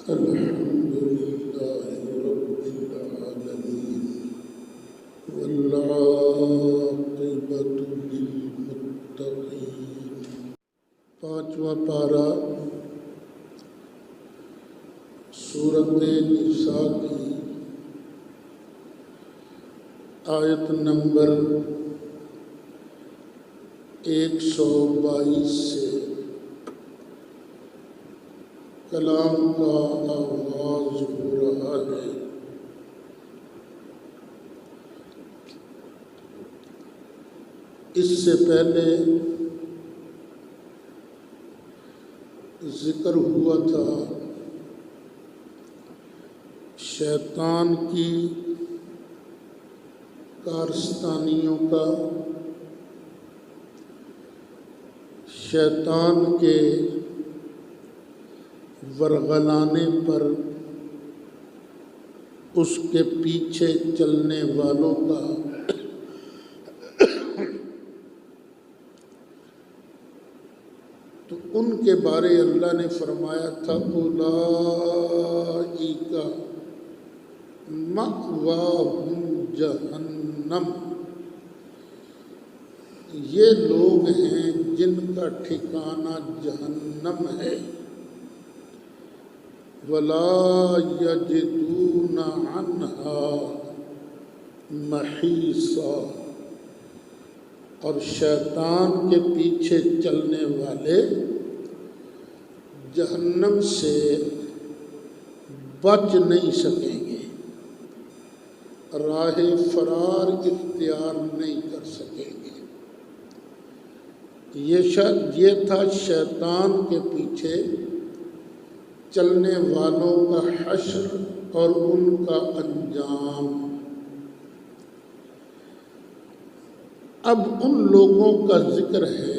الحمد لله رب العالمين والعاقبة للمتقين۔ پانچواں پارہ سورۃ نساء کی آیت نمبر 122 سے کلام کا آغاز ہو رہا ہے۔ اس سے پہلے ذکر ہوا تھا شیطان کی کارستانیوں کا، شیطان کے ورغلانے پر اس کے پیچھے چلنے والوں کا، تو ان کے بارے اللہ نے فرمایا تھا اولئک مأواہم جہنم، یہ لوگ ہیں جن کا ٹھکانہ جہنم ہے۔ وَلَا يَجِدُونَ عَنْهَا مَحِيصًا، اور شیطان کے پیچھے چلنے والے جہنم سے بچ نہیں سکیں گے، راہ فرار اختیار نہیں کر سکیں گے۔ یہ تھا شیطان کے پیچھے چلنے والوں کا حشر اور ان کا انجام۔ اب ان لوگوں کا ذکر ہے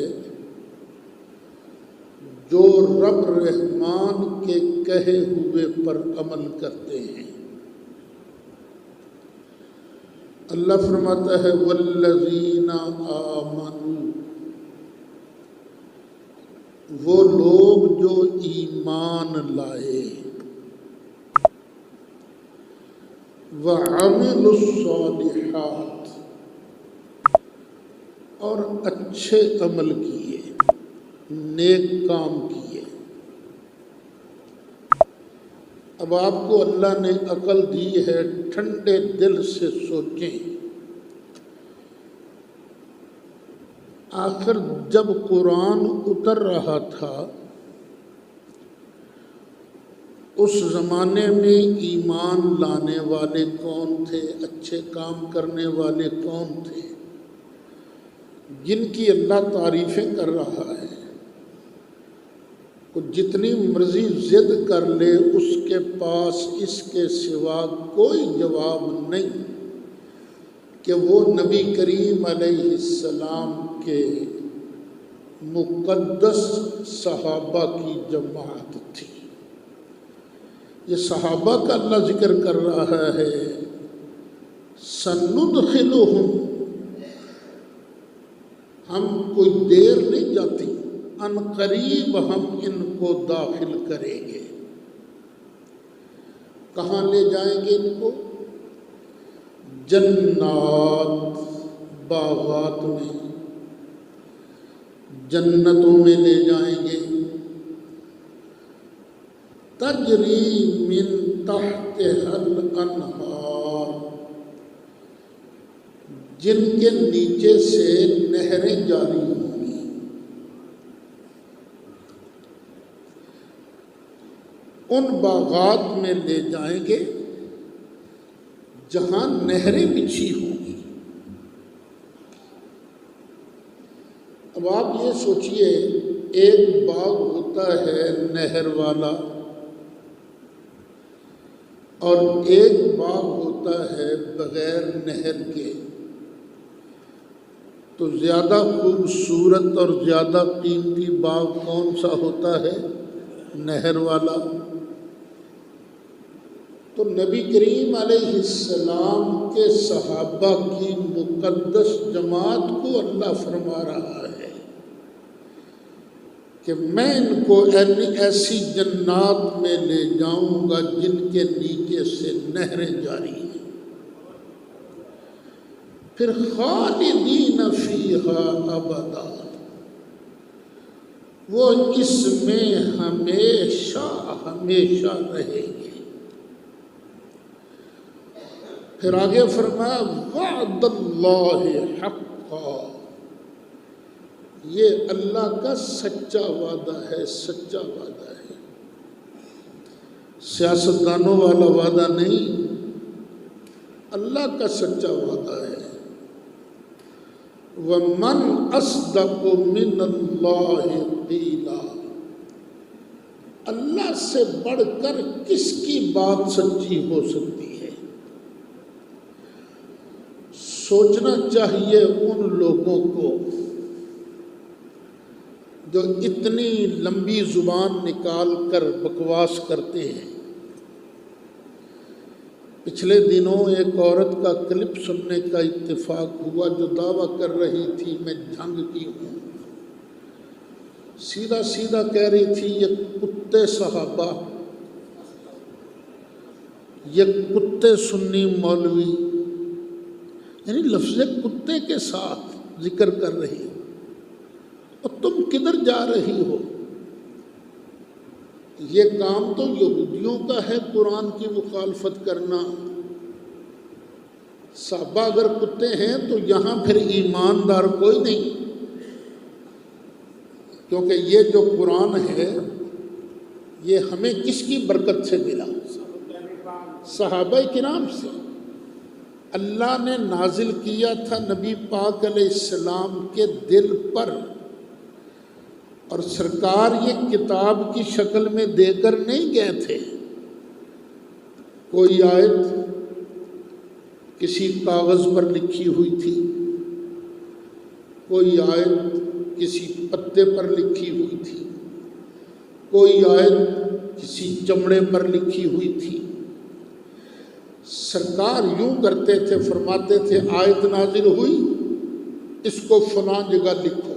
جو رب رحمان کے کہے ہوئے پر عمل کرتے ہیں۔ اللہ فرماتا ہے والذین آمنوا، وہ لوگ جو ایمان لائے، وعملوا الصالحات، اور اچھے عمل کیے، نیک کام کیے۔ اب آپ کو اللہ نے عقل دی ہے، ٹھنڈے دل سے سوچیں۔ آخر جب قرآن اتر رہا تھا اس زمانے میں ایمان لانے والے کون تھے، اچھے کام کرنے والے کون تھے، جن کی اللہ تعریفیں کر رہا ہے؟ وہ جتنی مرضی ضد کر لے، اس کے پاس اس کے سوا کوئی جواب نہیں کہ وہ نبی کریم علیہ السلام کے مقدس صحابہ کی جماعت تھی۔ یہ صحابہ کا اللہ ذکر کر رہا ہے، سندخلہم، ہم کوئی دیر نہیں جاتی، ان قریب ہم ان کو داخل کریں گے۔ کہاں لے جائیں گے ان کو؟ جنات، باغات میں، جنتوں میں لے جائیں گے۔ تجری من تحتہا الانہار، جن کے نیچے سے نہریں جاری ہوں گی۔ ان باغات میں لے جائیں گے جہاں نہریں بچھی ہوں گی۔ اب آپ یہ سوچئے، ایک باغ ہوتا ہے نہر والا اور ایک باغ ہوتا ہے بغیر نہر کے، تو زیادہ خوبصورت اور زیادہ قیمتی باغ کون سا ہوتا ہے؟ نہر والا۔ تو نبی کریم علیہ السلام کے صحابہ کی مقدس جماعت کو اللہ فرما رہا ہے کہ میں ان کو ایسی جنات میں لے جاؤں گا جن کے نیچے سے نہریں جاری ہیں، پھر خالدین فیہا ابدا، وہ اس میں ہمیشہ ہمیشہ رہیں گے۔ پھر آگے فرمایا وعد اللہ حقا، یہ اللہ کا سچا وعدہ ہے، سچا وعدہ ہے، سیاستدانوں والا وعدہ نہیں، اللہ کا سچا وعدہ ہے۔ وَمَنْ أَصْدَقُ مِنَ اللَّهِ قِيلًا، اللہ سے بڑھ کر کس کی بات سچی ہو سکتی ہے؟ سوچنا چاہیے ان لوگوں کو جو اتنی لمبی زبان نکال کر بکواس کرتے ہیں۔ پچھلے دنوں ایک عورت کا کلپ سننے کا اتفاق ہوا جو دعویٰ کر رہی تھی میں جھنگ کی ہوں، سیدھا سیدھا کہہ رہی تھی یہ کتے صحابہ، یہ کتے سنی مولوی، یعنی لفظ کتے کے ساتھ ذکر کر رہی، اور تم کدھر جا رہی ہو؟ یہ کام تو یہودیوں کا ہے، قرآن کی مخالفت کرنا۔ صحابہ اگر کتے ہیں تو یہاں پھر ایماندار کوئی نہیں، کیونکہ یہ جو قرآن ہے یہ ہمیں کس کی برکت سے ملا؟ صحابہ کرام سے۔ اللہ نے نازل کیا تھا نبی پاک علیہ السلام کے دل پر، اور سرکار یہ کتاب کی شکل میں دے کر نہیں گئے تھے۔ کوئی آیت کسی کاغذ پر لکھی ہوئی تھی، کوئی آیت کسی پتے پر لکھی ہوئی تھی، کوئی آیت کسی چمڑے پر لکھی ہوئی تھی۔ سرکار یوں کرتے تھے، فرماتے تھے آیت نازل ہوئی، اس کو فلاں جگہ لکھو،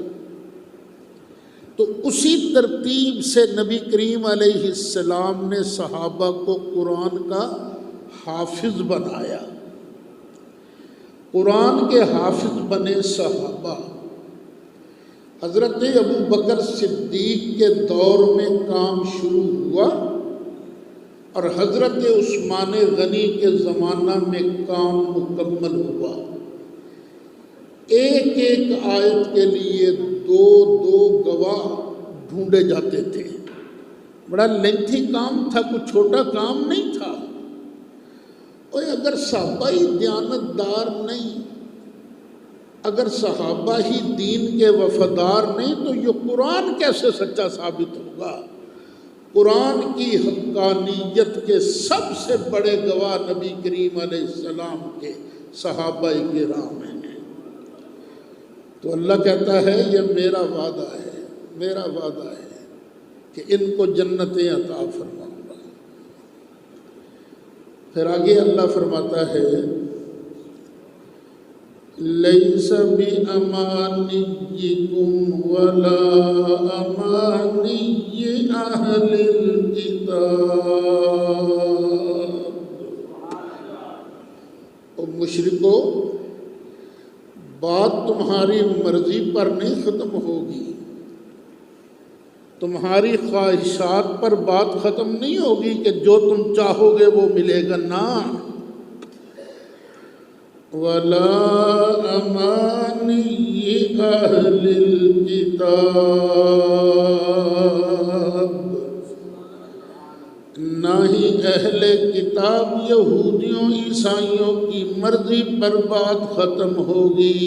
تو اسی ترتیب سے نبی کریم علیہ السلام نے صحابہ کو قرآن کا حافظ بنایا۔ قرآن کے حافظ بنے صحابہ۔ حضرت ابو بکر صدیق کے دور میں کام شروع ہوا، اور حضرت عثمان غنی کے زمانہ میں کام مکمل ہوا۔ ایک ایک آیت کے لیے دو دو گواہ ڈھونڈے جاتے تھے۔ بڑا لینتھی کام تھا، کوئی چھوٹا کام نہیں تھا۔ اور اگر صحابہ ہی دیانتدار نہیں، اگر صحابہ ہی دین کے وفادار نہیں، تو یہ قرآن کیسے سچا ثابت ہوگا؟ قرآن کی حقانیت کے سب سے بڑے گواہ نبی کریم علیہ السلام کے صحابہ کرام ہیں۔ تو اللہ کہتا ہے یہ میرا وعدہ ہے، میرا وعدہ ہے کہ ان کو جنتیں عطا فرماؤں گا۔ پھر آگے اللہ فرماتا ہے لیس بِأَمَانِيِّكُمْ وَلَا أَمَانِيِّ أَهْلِ الْكِتَابِ۔ اور مشرکو، بات تمہاری مرضی پر نہیں ختم ہوگی، تمہاری خواہشات پر بات ختم نہیں ہوگی کہ جو تم چاہو گے وہ ملے گا، نہ۔ وَلَا أَمَانِيِّ أَهْلِ الْكِتَابِ، نہ ہی اہل کتاب یہودیوں عیسائیوں کی مرضی پر بات ختم ہوگی۔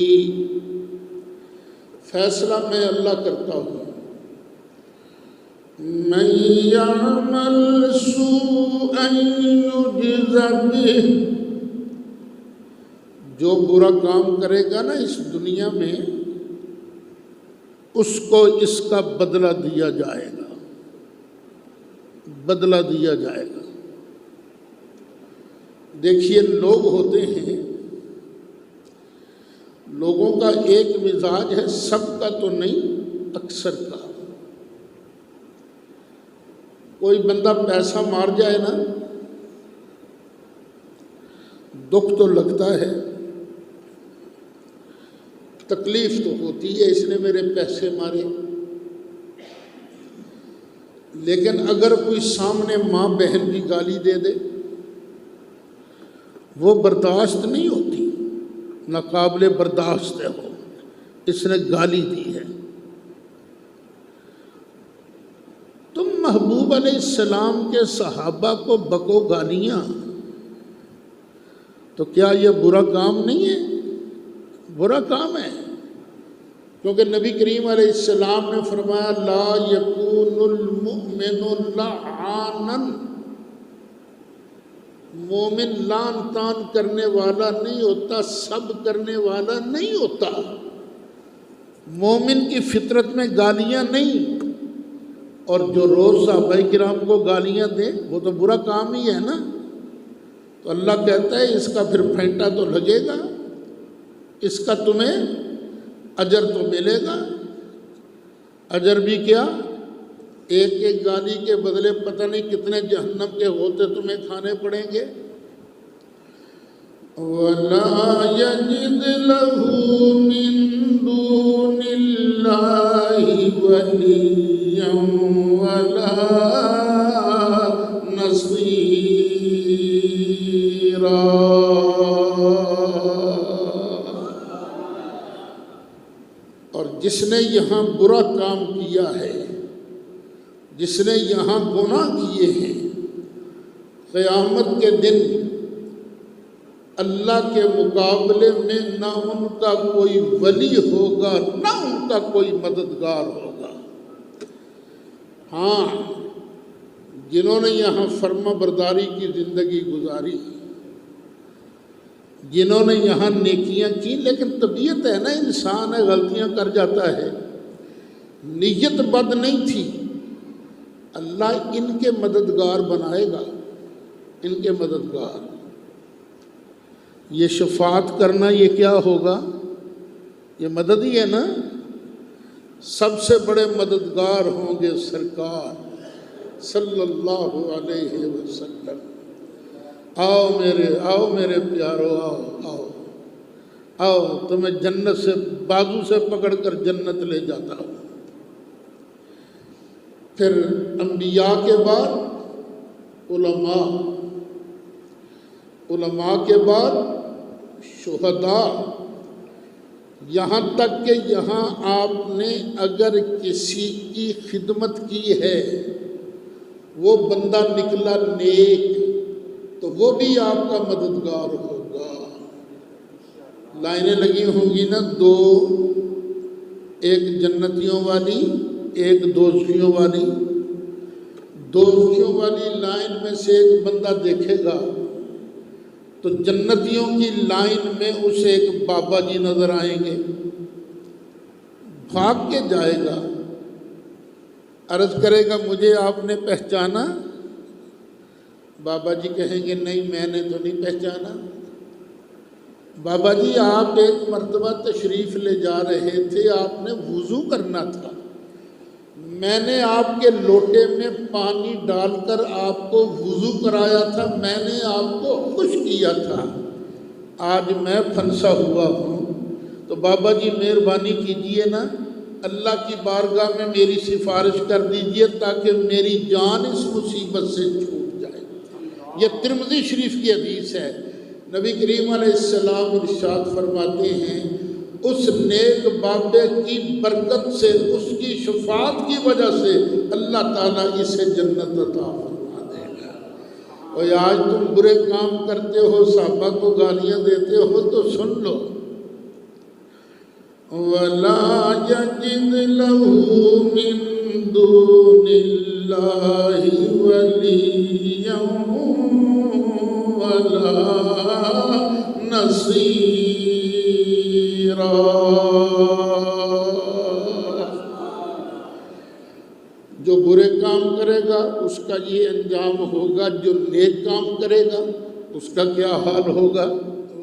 فیصلہ میں اللہ کرتا ہوں۔ مَن يَعْمَلْ سُوءًا يُجْزَ بِهِ، جو برا کام کرے گا نا اس دنیا میں، اس کو اس کا بدلہ دیا جائے گا، بدلہ دیا جائے گا۔ دیکھیے لوگ ہوتے ہیں، لوگوں کا ایک مزاج ہے، سب کا تو نہیں، اکثر کا۔ کوئی بندہ پیسہ مار جائے نا، دکھ تو لگتا ہے، تکلیف تو ہوتی ہے، اس نے میرے پیسے مارے، لیکن اگر کوئی سامنے ماں بہن کی گالی دے دے وہ برداشت نہیں ہوتی، ناقابل برداشت ہے وہ، اس نے گالی دی ہے۔ تم محبوب علیہ السلام کے صحابہ کو بکو گالیاں، تو کیا یہ برا کام نہیں ہے؟ برا کام ہے، کیونکہ نبی کریم علیہ السلام نے فرمایا لا یکون المؤمن لعانا، مومن لعن طعن کرنے والا نہیں ہوتا، سب کرنے والا نہیں ہوتا۔ مومن کی فطرت میں گالیاں نہیں، اور جو روز صحابہ کرام کو گالیاں دیں وہ تو برا کام ہی ہے نا۔ تو اللہ کہتا ہے اس کا پھر پھینٹا تو لگے گا، اس کا تمہیں اجر تو ملے گا۔ اجر بھی کیا، ایک ایک گالی کے بدلے پتہ نہیں کتنے جہنم کے ہوتے تمہیں کھانے پڑیں گے۔ وَلَا يَجِدْ لَهُ مِن دُونِ اللَّهِ وَلِيًّا وَلَا نَصِيرًا۔ اور جس نے یہاں برا کام کیا ہے، جس نے یہاں گناہ کیے ہیں، قیامت کے دن اللہ کے مقابلے میں نہ ان کا کوئی ولی ہوگا نہ ان کا کوئی مددگار ہوگا۔ ہاں، جنہوں نے یہاں فرما برداری کی زندگی گزاری، جنہوں نے یہاں نیکیاں کی، لیکن طبیعت ہے نا، انسان ہے، غلطیاں کر جاتا ہے، نیت بد نہیں تھی، اللہ ان کے مددگار بنائے گا، ان کے مددگار۔ یہ شفاعت کرنا یہ کیا ہوگا؟ یہ مدد ہی ہے نا۔ سب سے بڑے مددگار ہوں گے سرکار صلی اللہ علیہ وسلم۔ آؤ میرے پیارو، آؤ تمہیں جنت سے بازو سے پکڑ کر جنت لے جاتا ہوں۔ پھر انبیاء کے بعد علماء کے بعد شہداء، یہاں تک کہ یہاں آپ نے اگر کسی کی خدمت کی ہے، وہ بندہ نکلا نیک، تو وہ بھی آپ کا مددگار ہوگا۔ لائنیں لگی ہوں گی نا دو، ایک جنتیوں والی، ایک دوزخیوں والی۔ دوزخیوں والی لائن میں سے ایک بندہ دیکھے گا تو جنتیوں کی لائن میں اسے ایک بابا جی نظر آئیں گے، بھاگ کے جائے گا، عرض کرے گا مجھے آپ نے پہچانا؟ بابا جی کہیں گے نہیں میں نے تو نہیں پہچانا۔ بابا جی آپ ایک مرتبہ تشریف لے جا رہے تھے، آپ نے وضو کرنا تھا، میں نے آپ کے لوٹے میں پانی ڈال کر آپ کو وضو کرایا تھا، میں نے آپ کو خوش کیا تھا، آج میں پھنسا ہوا ہوں، تو بابا جی مہربانی کیجئے نا، اللہ کی بارگاہ میں میری سفارش کر دیجئے تاکہ میری جان اس مصیبت سے چھوٹ جائے۔ یہ ترمذی شریف کی حدیث ہے۔ نبی کریم علیہ السلام ارشاد فرماتے ہیں اس نیک بابے کی برکت سے، اس کی شفاعت کی وجہ سے اللہ تعالیٰ اسے جنت عطا فرما دے گا۔ اور آج تم برے کام کرتے ہو، صحابہ کو گالیاں دیتے ہو، تو سن لو وَلَا يَجِدْ لَهُ مِن دُونِ اللَّهِ وَلِيًّا وَلَا نَصِيرًا۔ جو برے کام کرے گا اس کا یہ انجام ہوگا، جو نیک کام کرے گا اس کا کیا حال ہوگا؟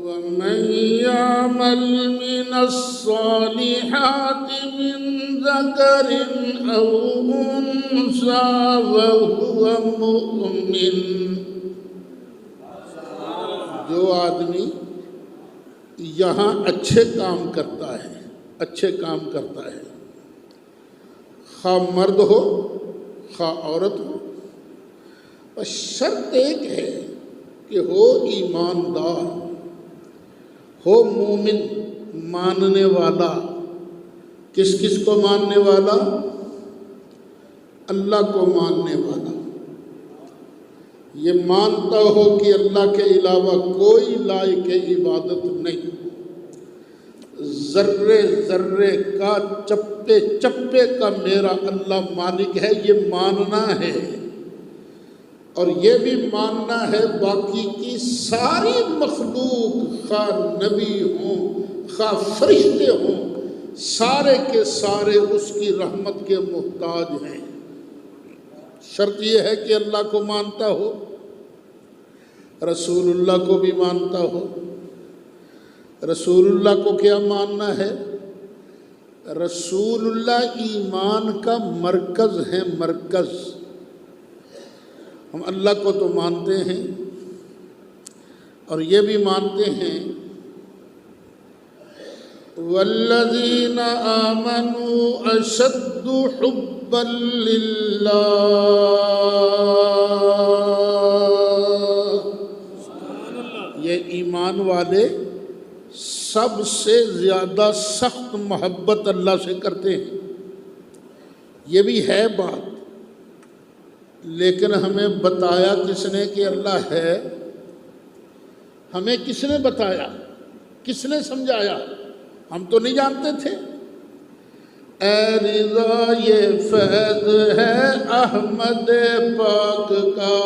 وَمَن يَعْمَلْ مِنَ الصَّالِحَاتِ مِن ذَكَرٍ أَوْ أُنثَىٰ وَهُوَ مُؤْمِنٌ، جو آدمی یہاں اچھے کام کرتا ہے، خواہ مرد ہو خواہ عورت ہو، بس شرط ایک ہے کہ ہو ایماندار، ہو مومن، ماننے والا۔ کس کو ماننے والا؟ اللہ کو ماننے والا، یہ مانتا ہو کہ اللہ کے علاوہ کوئی لائق عبادت نہیں، ذرے ذرے کا، چپے چپے کا میرا اللہ مالک ہے، یہ ماننا ہے۔ اور یہ بھی ماننا ہے باقی کی ساری مخلوق، خواہ نبی ہوں خواہ فرشتے ہوں، سارے کے سارے اس کی رحمت کے محتاج ہیں۔ شرط یہ ہے کہ اللہ کو مانتا ہو، رسول اللہ کو بھی مانتا ہو۔ رسول اللہ کو کیا ماننا ہے؟ رسول اللہ ایمان کا مرکز ہے، مرکز۔ ہم اللہ کو تو مانتے ہیں اور یہ بھی مانتے ہیں وَالَّذِينَ آمَنُوا أَشَدُّ حُبًّا لِلَّهِ، یہ ایمان والے سب سے زیادہ سخت محبت اللہ سے کرتے ہیں۔ یہ بھی ہے بات، لیکن ہمیں بتایا کس نے کہ اللہ ہے؟ ہمیں کس نے بتایا؟ کس نے سمجھایا؟ ہم تو نہیں جانتے تھے۔ اے رضا یہ فیض ہے احمد پاک کا،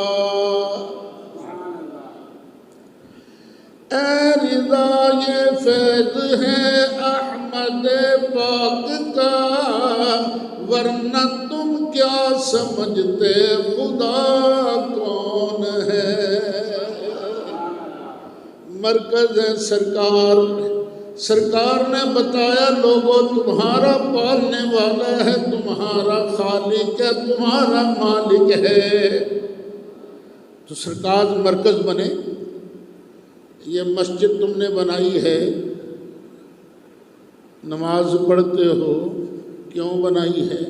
اے رضا یہ فیض ہے احمد پاک کا، ورنہ تم کیا سمجھتے خدا کون ہے؟ مرکز ہے سرکار نے بتایا لوگوں تمہارا پالنے والا ہے، تمہارا خالق ہے، تمہارا مالک ہے۔ تو سرکار مرکز بنے۔ یہ مسجد تم نے بنائی ہے، نماز پڑھتے ہو، کیوں بنائی ہے؟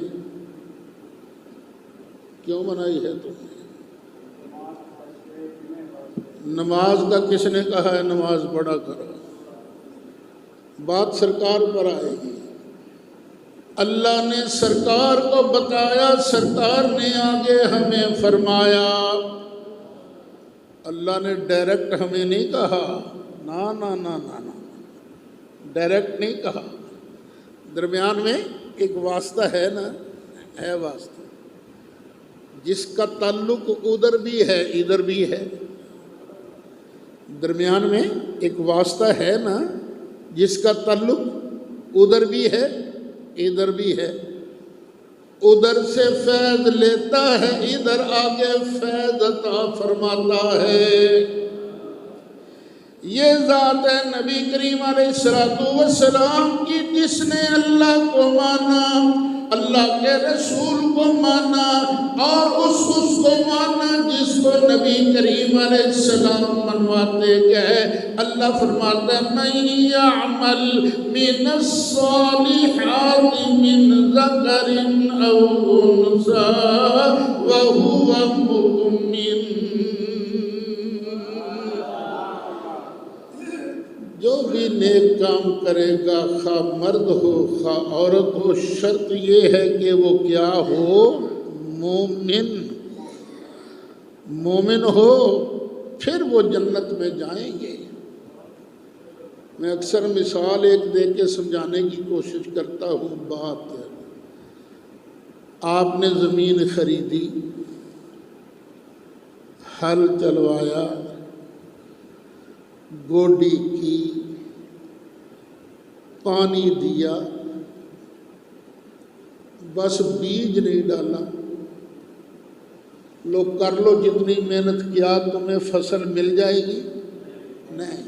کیوں بنائی ہے تم نے؟ نماز کا کس نے کہا ہے نماز پڑھا کرو؟ بات سرکار پر آئے گی۔ اللہ نے سرکار کو بتایا، سرکار نے آگے ہمیں فرمایا۔ اللہ نے ڈائریکٹ ہمیں نہیں کہا، نا نا نا نا نا، ڈائریکٹ نہیں کہا، درمیان میں ایک واسطہ ہے نا، ہے واسطہ، جس کا تعلق ادھر بھی ہے ادھر بھی ہے۔ درمیان میں ایک واسطہ ہے نا، جس کا تعلق ادھر بھی ہے ادھر بھی ہے۔ ادھر سے فیض لیتا ہے، ادھر آگے فیض عطا فرماتا ہے۔ یہ ذات ہے نبی کریم علیہ السلام کی، جس نے اللہ کو مانا، اللہ کے رسول کو مانا، اور اس کو مانا جس کو نبی کریم علیہ السلام منواتے گئے۔ اللہ فرماتا ہے مَن يَعْمَلْ مِنَ الصَّالِحَاتِ مِن ذَكَرٍ أَوْ أُنثَىٰ وَهُوَ مُؤْمِنٌ، جو بھی نیک کام کرے گا، خواہ مرد ہو خواہ عورت ہو، شرط یہ ہے کہ وہ کیا ہو؟ مومن ہو، پھر وہ جنت میں جائیں گے۔ میں اکثر مثال ایک دے کے سمجھانے کی کوشش کرتا ہوں۔ بات آپ نے زمین خریدی، ہل چلوایا، گوڈی کی، پانی دیا، بس بیج نہیں ڈالا۔ لوگ کر لو جتنی محنت کیا، تمہیں فصل مل جائے گی؟ نہیں،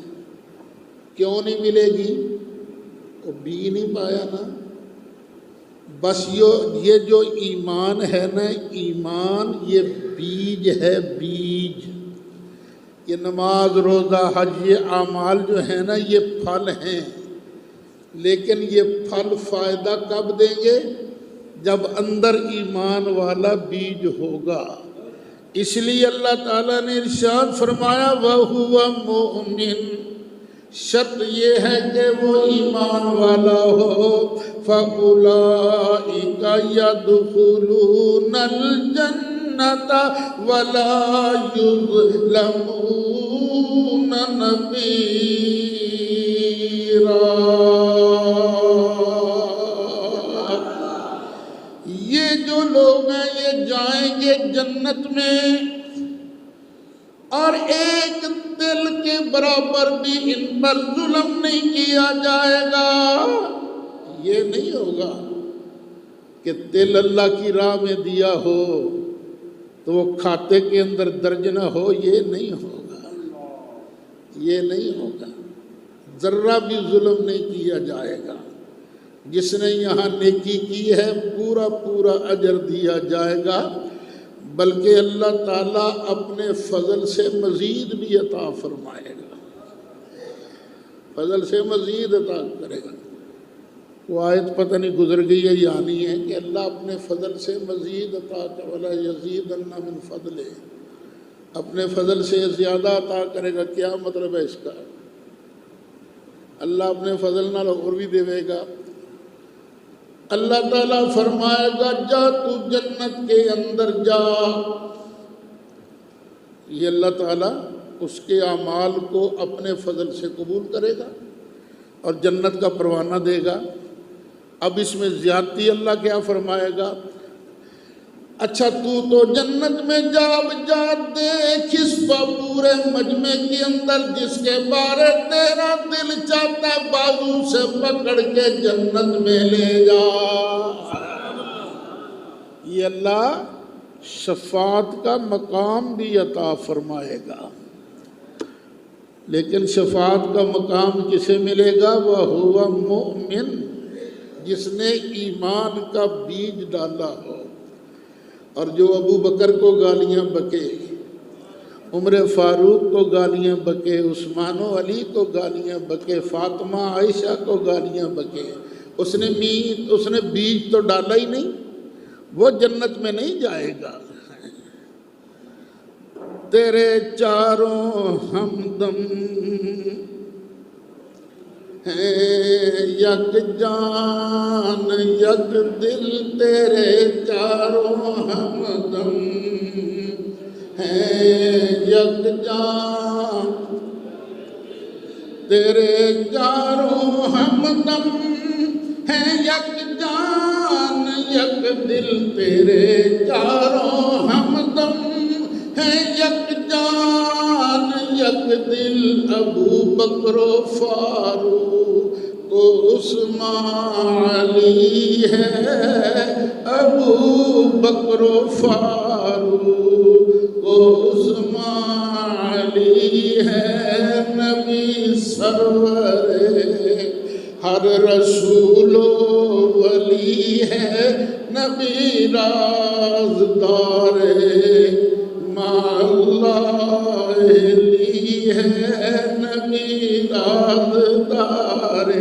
کیوں نہیں ملے گی؟ وہ بی نہیں پایا نا۔ بس یہ جو ایمان ہے نا، ایمان یہ بیج ہے، بیج۔ یہ نماز، روزہ، حج، یہ اعمال جو ہیں نا یہ پھل ہیں، لیکن یہ پھل فائدہ کب دیں گے؟ جب اندر ایمان والا بیج ہوگا۔ اس لیے اللہ تعالیٰ نے ارشاد فرمایا وَهُوَ مُؤْمِنٌ، شرط یہ ہے کہ وہ ایمان والا ہو۔ فَأُولَٰئِكَ يَدْخُلُونَ الْجَنَّةَ وَلَا يُظْلَمُونَ نَقِيرًا۔ یہ جو لوگ ہیں یہ جائیں گے جنت میں، اور ایک دل کے برابر بھی ان پر ظلم نہیں کیا جائے گا۔ یہ نہیں ہوگا کہ دل اللہ کی راہ میں دیا ہو تو وہ کھاتے کے اندر درج نہ ہو، یہ نہیں ہوگا، یہ نہیں ہوگا۔ ذرہ بھی ظلم نہیں کیا جائے گا۔ جس نے یہاں نیکی کی ہے پورا پورا اجر دیا جائے گا، بلکہ اللہ تعالیٰ اپنے فضل سے مزید بھی عطا فرمائے گا، فضل سے مزید عطا کرے گا۔ وہ آیت پتہ نہیں گزر گئی ہے یا نہیں ہے کہ اللہ اپنے فضل سے مزید عطا کرے، وَلَا يَزِيدَنَّ مِن فَضْلِهِ، اپنے فضل سے زیادہ عطا کرے گا۔ کیا مطلب ہے اس کا؟ اللہ اپنے فضل نال اور بھی دے گا۔ اللہ تعالیٰ فرمائے گا جا تو جنت کے اندر جا۔ یہ اللہ تعالیٰ اس کے اعمال کو اپنے فضل سے قبول کرے گا اور جنت کا پروانہ دے گا۔ اب اس میں زیادتی اللہ کیا فرمائے گا؟ اچھا تو جنت میں جا دیکھ اس پورے مجمع کے اندر جس کے بارے تیرا دل چاہتا ہے بازو سے پکڑ کے جنت میں لے جا۔ یہ اللہ شفاعت کا مقام بھی عطا فرمائے گا، لیکن شفاعت کا مقام کسے ملے گا؟ وَهُوَ مُؤْمِنٌ، جس نے ایمان کا بیج ڈالا ہو۔ اور جو ابو بکر کو گالیاں بکے، عمر فاروق کو گالیاں بکے، عثمان و علی کو گالیاں بکے، فاطمہ عائشہ کو گالیاں بکے، اس نے بیج تو ڈالا ہی نہیں، وہ جنت میں نہیں جائے گا۔ تیرے چاروں ہمدم ہیں یک جان یک دل، تیرے چاروں ہمدم ہیں یک جان، تیرے چاروں ہمدم ہیں یک جان یک دل، تیرے چاروں ہمدم ہیں یک جان یک دل۔ ابو بکر و فاروق کو عثمان علی ہے، ابو بکر و فاروق کو عثمان علی ہے۔ نبی سرور ہر رسول و ولی ہے، نبی رازدار اللہ علی ہے، نبی رازدار۔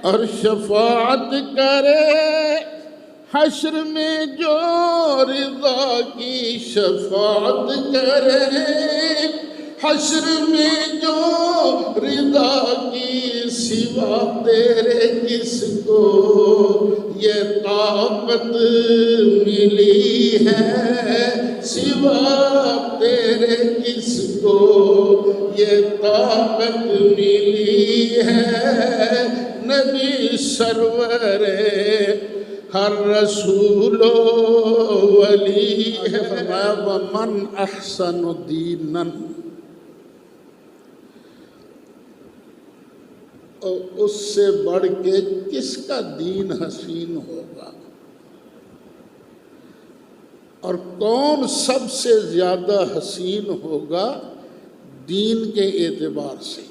اور شفاعت کرے حشر میں جو رضا کی، شفاعت کرے حشر میں جو رضا کی، سوا تیرے کس کو یہ طاقت ملی ہے، سوا تیرے کس کو یہ طاقت ملی ہے۔ نبی سرور ہر رسول و ولی ہے، فرمایا وَمَنْ أَحْسَنُ دِينًا، اور اس سے بڑھ کے کس کا دین حسین ہوگا؟ اور کون سب سے زیادہ حسین ہوگا دین کے اعتبار سے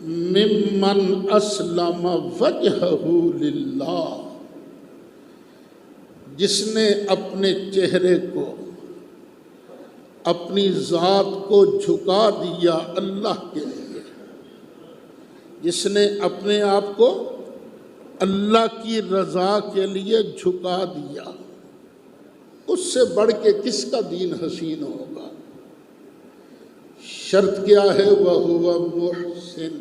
ممن اسلم وجہہ للہ، جس نے اپنے چہرے کو، اپنی ذات کو جھکا دیا اللہ کے لیے، جس نے اپنے آپ کو اللہ کی رضا کے لیے جھکا دیا، اس سے بڑھ کے کس کا دین حسین ہوگا؟ شرط کیا ہے؟ وَهُوَ مُحْسِن،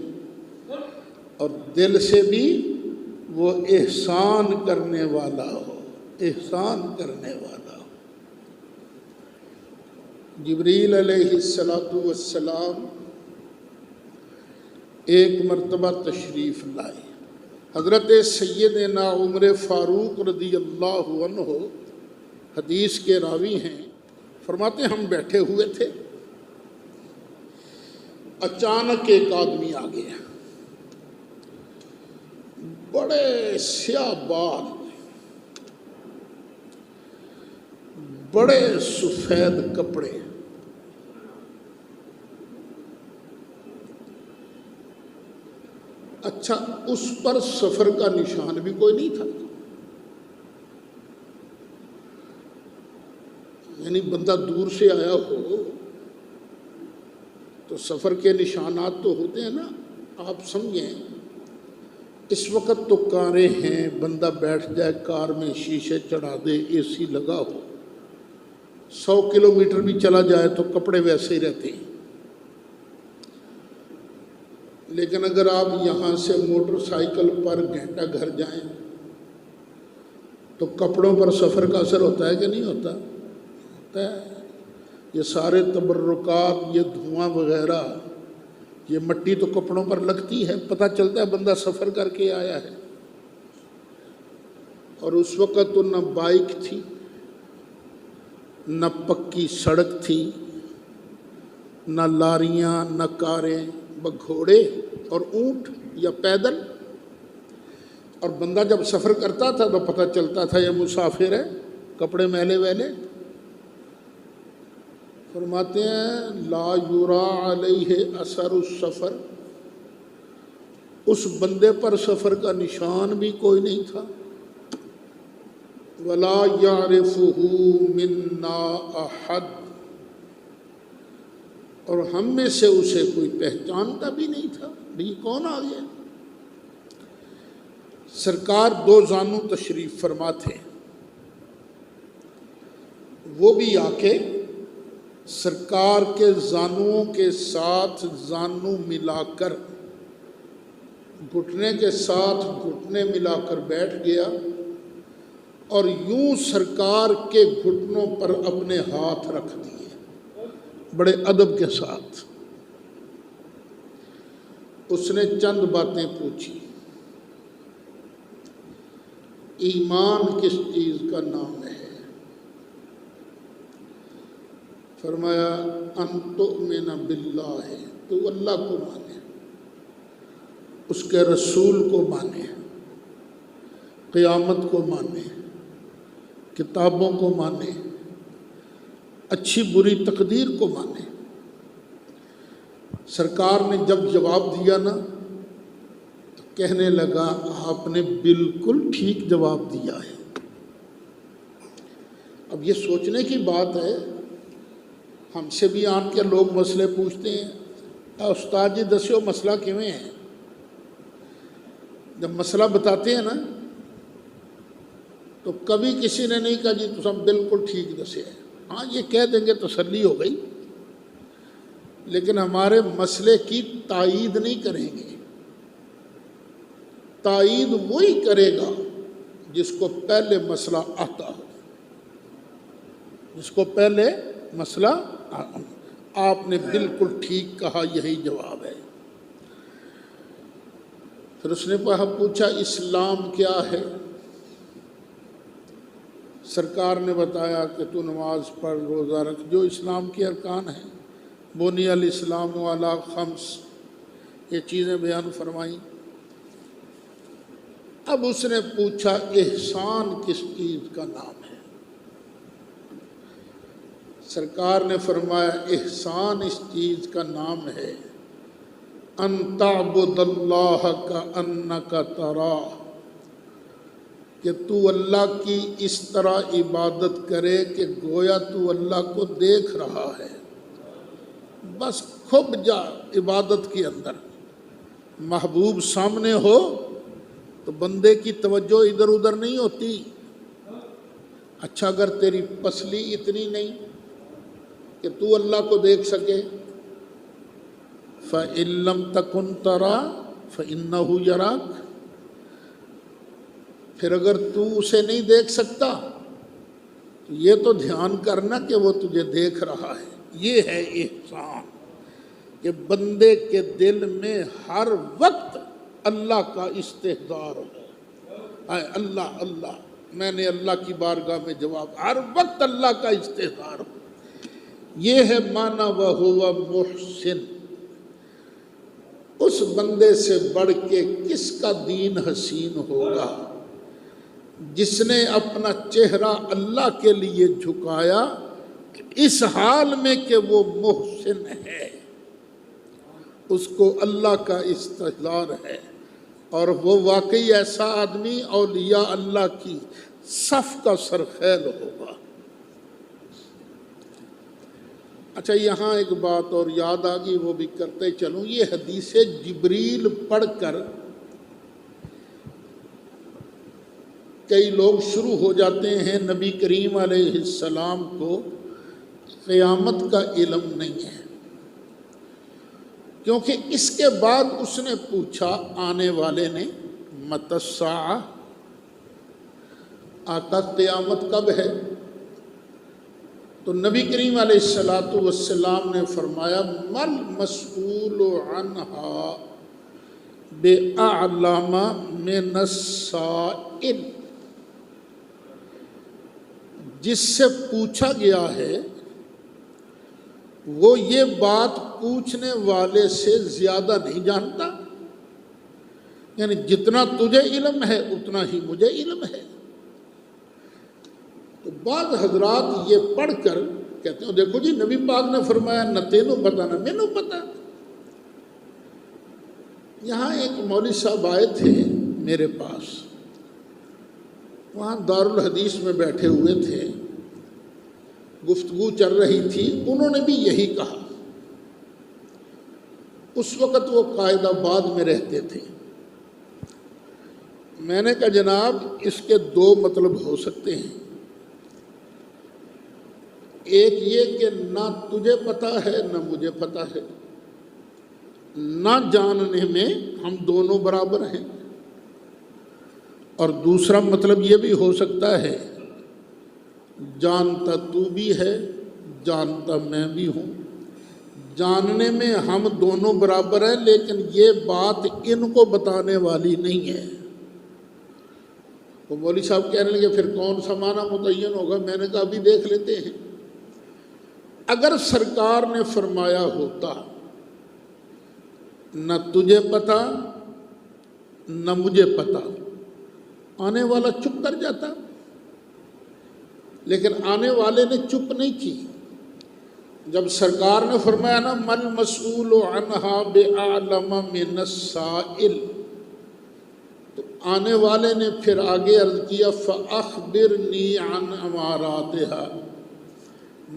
اور دل سے بھی وہ احسان کرنے والا ہو، احسان کرنے والا ہو۔ جبریل علیہ السلام ایک مرتبہ تشریف لائے، حضرت سیدنا عمر فاروق رضی اللہ عنہ حدیث کے راوی ہیں، فرماتے ہم بیٹھے ہوئے تھے، اچانک ایک آدمی آ گیا، بڑے سیاہ بال، بڑے سفید کپڑے، اچھا اس پر سفر کا نشان بھی کوئی نہیں تھا، یعنی بندہ دور سے آیا ہو تو سفر کے نشانات تو ہوتے ہیں نا، آپ سمجھیں اس وقت تو کاریں ہیں، بندہ بیٹھ جائے کار میں، شیشے چڑھا دے، اے سی لگا ہو، 100 کلومیٹر بھی چلا جائے تو کپڑے ویسے ہی رہتے ہیں، لیکن اگر آپ یہاں سے موٹر سائیکل پر گھنٹہ گھر جائیں تو کپڑوں پر سفر کا اثر ہوتا ہے کہ نہیں ہوتا؟ ہوتا ہے۔ یہ سارے تبرکات، یہ دھواں وغیرہ، یہ مٹی تو کپڑوں پر لگتی ہے، پتہ چلتا ہے بندہ سفر کر کے آیا ہے۔ اور اس وقت تو نہ بائک تھی، نہ پکی سڑک تھی، نہ لاریاں، نہ کاریں، گھوڑے اور اونٹ یا پیدل، اور بندہ جب سفر کرتا تھا تو پتہ چلتا تھا یہ مسافر ہے، کپڑے میلے ویلے۔ فرماتے ہیں لا یرا علیہ اثر السفر، اس بندے پر سفر کا نشان بھی کوئی نہیں تھا، ولا یعرفہ منا احد، اور ہم میں سے اسے کوئی پہچانتا بھی نہیں تھا، یہ کون آ گیا؟ سرکار 2 زانو تشریف فرما تھے، وہ بھی آ کے سرکار کے زانوؤں کے ساتھ زانو ملا کر، گھٹنے کے ساتھ گھٹنے ملا کر بیٹھ گیا، اور یوں سرکار کے گھٹنوں پر اپنے ہاتھ رکھ دیے بڑے ادب کے ساتھ۔ اس نے چند باتیں پوچھی، ایمان کس چیز کا نام ہے؟ فرمایا ان تؤمن باللہ، تو اللہ کو مانے، اس کے رسول کو مانے، قیامت کو مانے، کتابوں کو مانے، اچھی بری تقدیر کو مانے۔ سرکار نے جب جواب دیا نا تو کہنے لگا آپ نے بالکل ٹھیک جواب دیا ہے۔ اب یہ سوچنے کی بات ہے، ہم سے بھی آن کے لوگ مسئلے پوچھتے ہیں، استاد جی دسیو مسئلہ کیویں ہے؟ جب مسئلہ بتاتے ہیں نا تو کبھی کسی نے نہیں کہا جی تو سب بالکل ٹھیک دسے ہے، ہاں یہ کہہ دیں گے تسلی ہو گئی، لیکن ہمارے مسئلے کی تائید نہیں کریں گے۔ تائید وہی کرے گا جس کو پہلے مسئلہ آتا ہو، جس کو پہلے مسئلہ آپ نے بالکل ٹھیک کہا، یہی جواب ہے۔ پھر اس نے پوچھا اسلام کیا ہے؟ سرکار نے بتایا کہ تو نماز پڑھ، روزہ رکھ، جو اسلام کے ارکان ہیں، بنی الاسلام علی خمس، یہ چیزیں بیان فرمائیں۔ اب اس نے پوچھا احسان کس چیز کا نام ہے؟ سرکار نے فرمایا احسان اس چیز کا نام ہے ان تعبد اللہ کأنک تراہ، کہ تو اللہ کی اس طرح عبادت کرے کہ گویا تو اللہ کو دیکھ رہا ہے۔ بس کھب جا عبادت کے اندر، محبوب سامنے ہو تو بندے کی توجہ ادھر ادھر نہیں ہوتی۔ اچھا اگر تیری پسلی اتنی نہیں کہ تو اللہ کو دیکھ سکے، فَإِن لَّمْ تَكُن تَرَىٰ فَإِنَّهُ يَرَاكَ، پھر اگر تو اسے نہیں دیکھ سکتا تو یہ تو دھیان کرنا کہ وہ تجھے دیکھ رہا ہے۔ یہ ہے احسان کہ بندے کے دل میں ہر وقت اللہ کا استحضار ہو۔ اے اللہ اللہ، میں نے اللہ کی بارگاہ میں جواب، ہر وقت اللہ کا استحضار ہو۔ یہ ہے معنی وَهُوَ مُحْسِن۔ اس بندے سے بڑھ کے کس کا دین حسین ہوگا جس نے اپنا چہرہ اللہ کے لیے جھکایا اس حال میں کہ وہ محسن ہے، اس کو اللہ کا استحضار ہے، اور وہ واقعی ایسا آدمی اولیاء اللہ کی صف کا سرخیل ہوگا۔ اچھا یہاں ایک بات اور یاد آ گئی، وہ بھی کرتے چلوں۔ یہ حدیث جبریل پڑھ کر کئی لوگ شروع ہو جاتے ہیں نبی کریم علیہ السلام کو قیامت کا علم نہیں ہے، کیونکہ اس کے بعد اس نے پوچھا آنے والے نے متی الساعہ، آقا قیامت کب ہے؟ تو نبی کریم علیہ السلام نے فرمایا مل مسئول عنہا بأعلم من السائل، جس سے پوچھا گیا ہے وہ یہ بات پوچھنے والے سے زیادہ نہیں جانتا، یعنی جتنا تجھے علم ہے اتنا ہی مجھے علم ہے۔ تو بعض حضرات یہ پڑھ کر کہتے ہیں دیکھو جی نبی پاک نے فرمایا نہ تینوں پتہ نہ مینوں پتہ۔ یہاں ایک مولوی صاحب آئے تھے میرے پاس، وہاں دارالحدیث میں بیٹھے ہوئے تھے، گفتگو چل رہی تھی، انہوں نے بھی یہی کہا۔ اس وقت وہ قائد آباد میں رہتے تھے۔ میں نے کہا جناب اس کے دو مطلب ہو سکتے ہیں، ایک یہ کہ نہ تجھے پتہ ہے نہ مجھے پتہ ہے، نہ جاننے میں ہم دونوں برابر ہیں، اور دوسرا مطلب یہ بھی ہو سکتا ہے جانتا تو بھی ہے جانتا میں بھی ہوں، جاننے میں ہم دونوں برابر ہیں لیکن یہ بات ان کو بتانے والی نہیں ہے۔ تو مولوی صاحب کہنے لگے پھر کون سا معنی متعین ہوگا؟ میں نے کہا ابھی دیکھ لیتے ہیں۔ اگر سرکار نے فرمایا ہوتا نہ تجھے پتہ نہ مجھے پتہ، آنے والا چپ کر جاتا، لیکن آنے والے نے چپ نہیں کی۔ جب سرکار نے فرمایا نا مل مسئول عنہا بأعلم من السائل، تو آنے والے نے پھر آگے عرض کیا فأخبرنی عن اماراتها،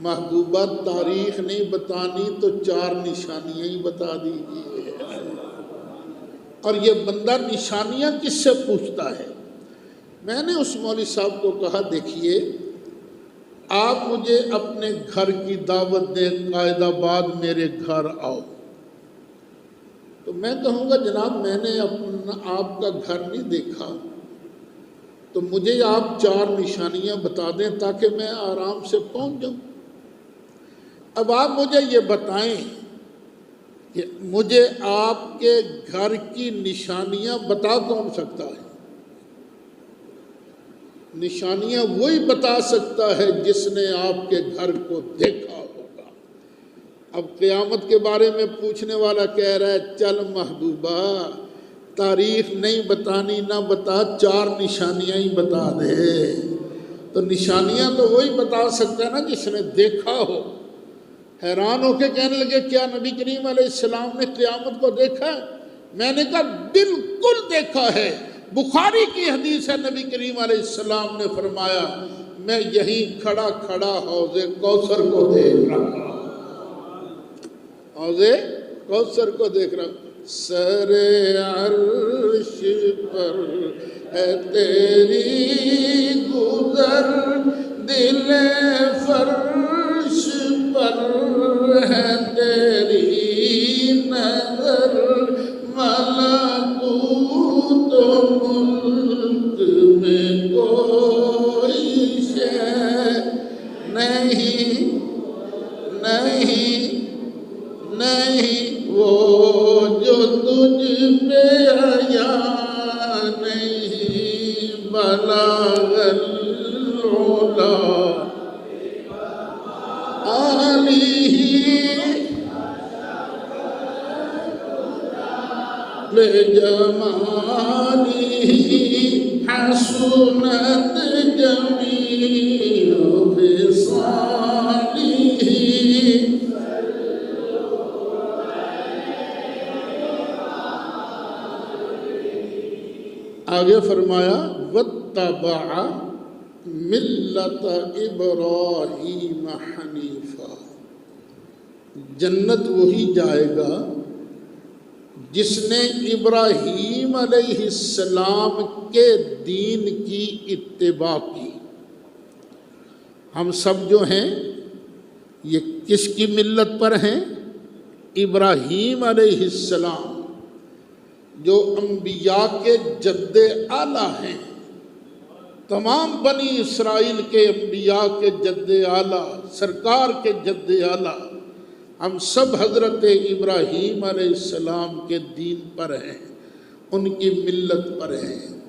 محبوبہ تاریخ نہیں بتانی تو چار نشانیاں ہی بتا دیجیے۔ اور یہ بندہ نشانیاں کس سے پوچھتا ہے؟ میں نے اس مولوی صاحب کو کہا دیکھیے آپ مجھے اپنے گھر کی دعوت دیں، قائد آباد میرے گھر آؤ، تو میں کہوں گا جناب میں نے آپ کا گھر نہیں دیکھا، تو مجھے آپ چار نشانیاں بتا دیں تاکہ میں آرام سے پہنچ جاؤں۔ اب آپ مجھے یہ بتائیں کہ مجھے آپ کے گھر کی نشانیاں بتا کون سکتا ہے؟ نشانیاں وہی بتا سکتا ہے جس نے آپ کے گھر کو دیکھا ہوگا۔ اب قیامت کے بارے میں پوچھنے والا کہہ رہا ہے چل محبوبہ تاریخ نہیں بتانی، نہ بتا، چار نشانیاں ہی بتا دے۔ تو نشانیاں تو وہی بتا سکتا ہے نا جس نے دیکھا ہو۔ حیران ہو کے کہنے لگے کیا نبی کریم علیہ السلام نے قیامت کو دیکھا ہے؟ میں نے کہا بالکل دیکھا ہے۔ بخاری کی حدیث ہے، نبی کریم علیہ السلام نے فرمایا میں یہیں کھڑا کھڑا حوض کوثر کو دیکھ رہا ہوں، حوض کوثر کو دیکھ رہا ہوں۔ سر عرش پر ہے تیری گزر، دل فرش پر ہے تیری نظر، ملکوت و ملک میں کوئی شے نہیں نہیں نہیں وہ جو تجھ پہ آیا نہیں، بلغ العلا آلہ بجمالہ حسنت جمیع خصالہ۔ آگے فرمایا وَاتَّبَعَ مِلَّةَ إِبْرَاهِيمَ حَنِيفًا، جنت وہی جائے گا جس نے ابراہیم علیہ السلام کے دین کی اتباع کی۔ ہم سب جو ہیں یہ کس کی ملت پر ہیں؟ ابراہیم علیہ السلام جو انبیاء کے جد اعلیٰ ہیں، تمام بنی اسرائیل کے انبیاء کے جد اعلیٰ، سرکار کے جد اعلیٰ، ہم سب حضرت ابراہیم علیہ السلام کے دین پر ہیں، ان کی ملت پر ہیں۔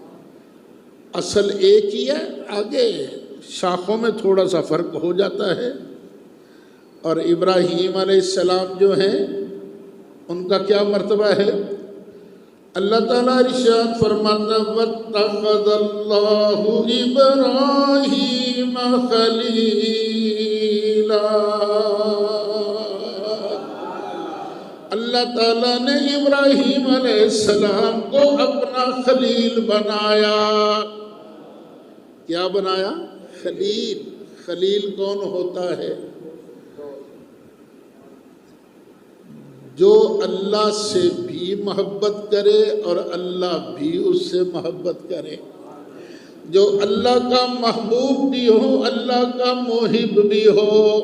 اصل ایک ہی ہے، آگے شاخوں میں تھوڑا سا فرق ہو جاتا ہے۔ اور ابراہیم علیہ السلام جو ہیں ان کا کیا مرتبہ ہے؟ اللہ تعالیٰ ارشاد فرماتا وَاتَّخَذَ اللَّهُ إِبْرَاهِيمَ خَلِيلًا، اللہ تعالیٰ نے ابراہیم علیہ السلام کو اپنا خلیل بنایا۔ کیا بنایا؟ خلیل۔ خلیل کون ہوتا ہے؟ جو اللہ سے بھی محبت کرے اور اللہ بھی اس سے محبت کرے، جو اللہ کا محبوب بھی ہو، اللہ کا محب بھی ہو۔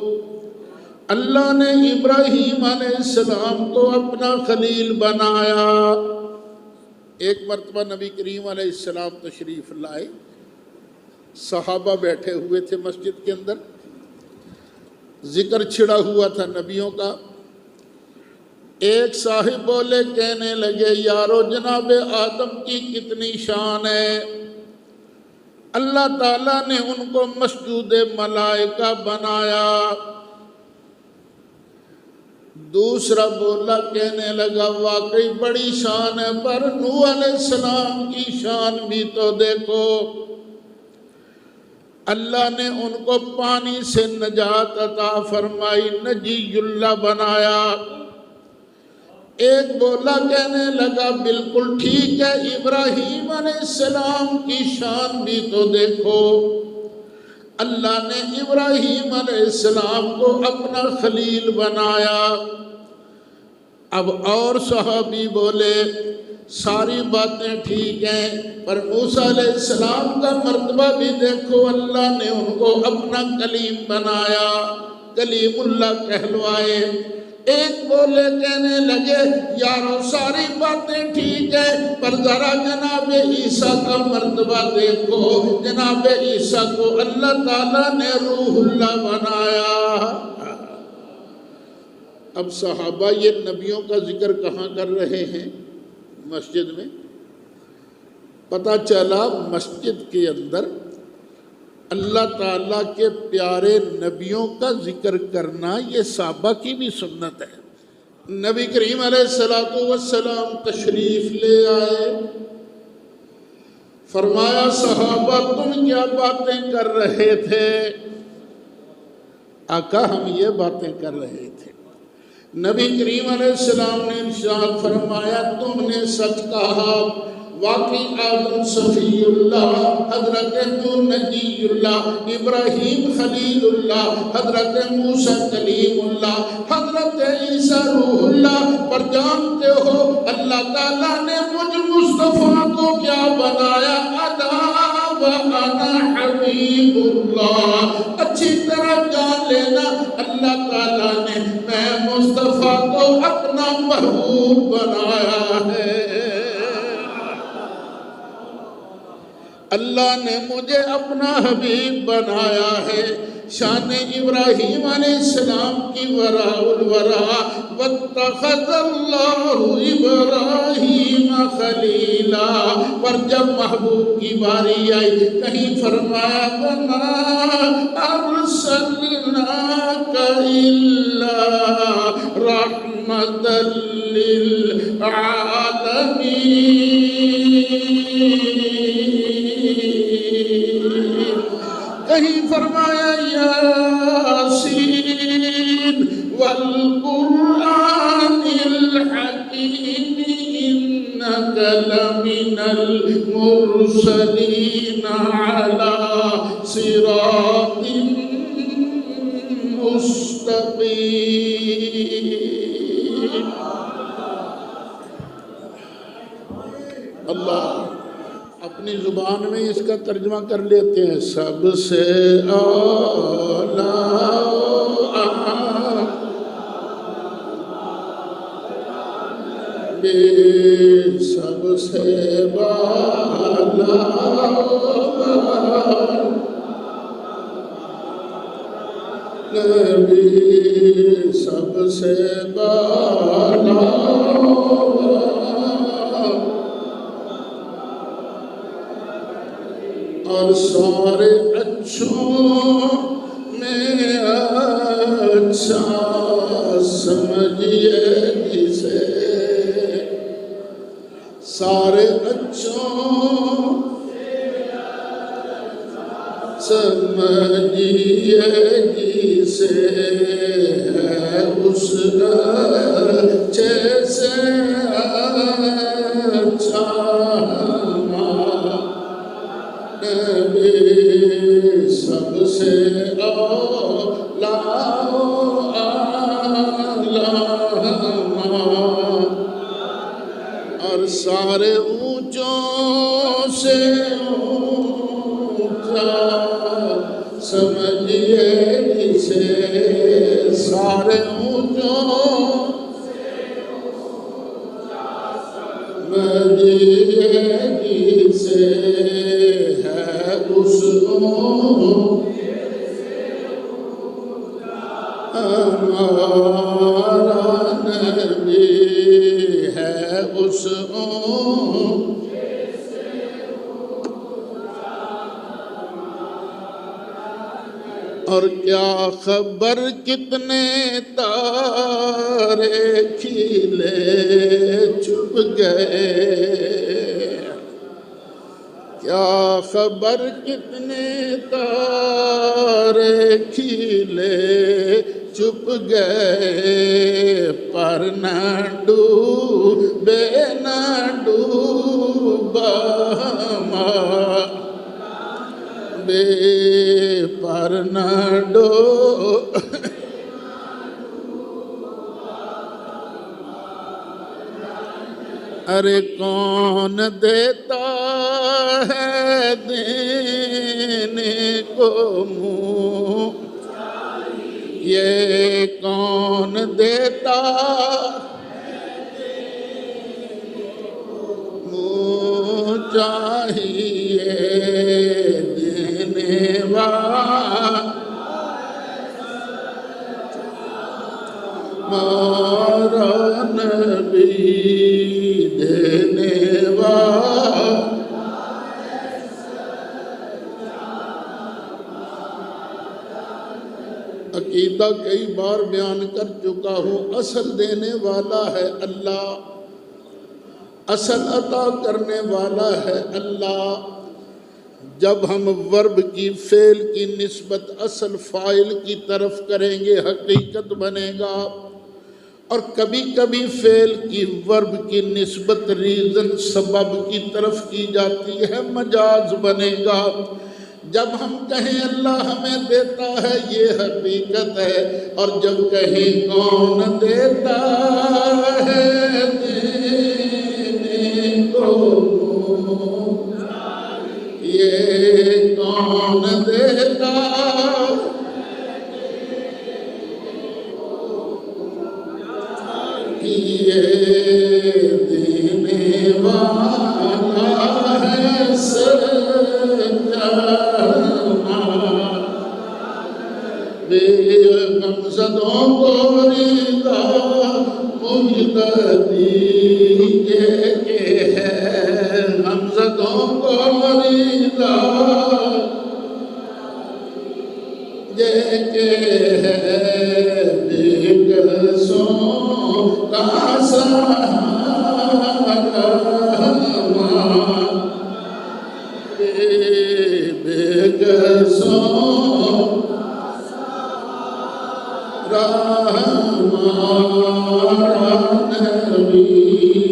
اللہ نے ابراہیم علیہ السلام کو اپنا خلیل بنایا۔ ایک مرتبہ نبی کریم علیہ السلام تشریف لائے، صحابہ بیٹھے ہوئے تھے مسجد کے اندر، ذکر چھڑا ہوا تھا نبیوں کا۔ ایک صاحب بولے، کہنے لگے یارو جناب آدم کی کتنی شان ہے، اللہ تعالیٰ نے ان کو مسجود ملائکہ بنایا۔ دوسرا بولا، کہنے لگا واقعی بڑی شان ہے، پر نوح علیہ السلام کی شان بھی تو دیکھو، اللہ نے ان کو پانی سے نجات عطا فرمائی، نجی اللہ بنایا۔ ایک بولا، کہنے لگا بالکل ٹھیک ہے، ابراہیم علیہ السلام کی شان بھی تو دیکھو، اللہ نے ابراہیم علیہ السلام کو اپنا خلیل بنایا۔ اب اور صحابی بولے ساری باتیں ٹھیک ہیں، پر موسیٰ علیہ السلام کا مرتبہ بھی دیکھو، اللہ نے ان کو اپنا کلیم بنایا، کلیم اللہ کہلوائے۔ ایک بولے، کہنے لگے یارو ساری باتیں ٹھیک ہے، پر ذرا جناب عیسیٰ کا مرتبہ دیکھو، جناب عیسیٰ کو اللہ تعالیٰ نے روح اللہ بنایا۔ اب صحابہ یہ نبیوں کا ذکر کہاں کر رہے ہیں؟ مسجد میں۔ پتہ چلا مسجد کے اندر اللہ تعالیٰ کے پیارے نبیوں کا ذکر کرنا یہ صحابہ کی بھی سنت ہے۔ نبی کریم علیہ السلام تشریف لے آئے، فرمایا صحابہ تم کیا باتیں کر رہے تھے؟ آقا ہم یہ باتیں کر رہے تھے۔ نبی کریم علیہ السلام نے ارشاد فرمایا تم نے سچ کہا، واقعی آدم صفی اللہ، حضرت نوح نجی اللہ، ابراہیم خلیل اللہ، حضرت موسیٰ کلیم اللہ، حضرت عیسیٰ روح اللہ، پر جانتے ہو اللہ تعالیٰ نے مجھ مصطفیٰ کو کیا بنایا؟ وَأَنَا حبیب اللہ۔ اچھی طرح جان لینا اللہ تعالیٰ نے میں مصطفیٰ کو اپنا محبوب بنایا ہے۔ اللہ نے مجھے اپنا حبیب بنایا ہے۔ شان ابراہیم علیہ السلام کی وراء الورا، واتخذ اللہ ابراہیم خلیلا، پر جب محبوب کی باری آئی کہیں فرمایا وما ارسلناک الا رحمتا للعالمین، کہیں فرمایا یاسین والقرآن الحکیم انک لمن المرسلین علی صراط مستقیم۔ اللہ اپنی زبان میں اس کا ترجمہ کر لیتے ہیں۔ سب سے اعلیٰ سب سے بالا نبی، سب سے بالا اور سارے اچھوں میں اچھا سمجھیے جسے، سارے اچھوں سمجھیے جسے ہے اس جیسے اچھا نبی، سب سے اعلیٰ اور سارے اونچوں سے اونچا سمجھیے جسے، سارے اونچوں سمجھیے جسے ہے اس ہمارا نبی ہے اس اور کیا خبر کتنے تارے کھیلے چھپ گئے، کیا خبر کتنے تارے کھیلے چھپ گئے، پر نہ ڈوبے نہ ڈوبا بے، پر نہ ارے کون دیتا ہے دینے کو منہ، یہ کون دیتا منہ چاہیے دینے والا نبی دینے والا۔ عقیدہ کئی بار بیان کر چکا ہوں، اصل دینے والا ہے اللہ، اصل عطا کرنے والا ہے اللہ، جب ہم ورب کی فعل کی نسبت اصل فاعل کی طرف کریں گے حقیقت بنے گا، اور کبھی کبھی فعل کی ورب کی نسبت ریزن سبب کی طرف کی جاتی ہے، مجاز بنے گا۔ جب ہم کہیں اللہ ہمیں دیتا ہے یہ حقیقت ہے، اور جب کہیں کون دیتا ہے دینے کو، یہ کون دیتا یہ دینے والا ہے سچا، بے غمزدوں کو رضا مجتبی کے ہے، غمزدوں کو رضا کے ہے، بے قصوں کا سہارا، بے قصوں ہمارا نبی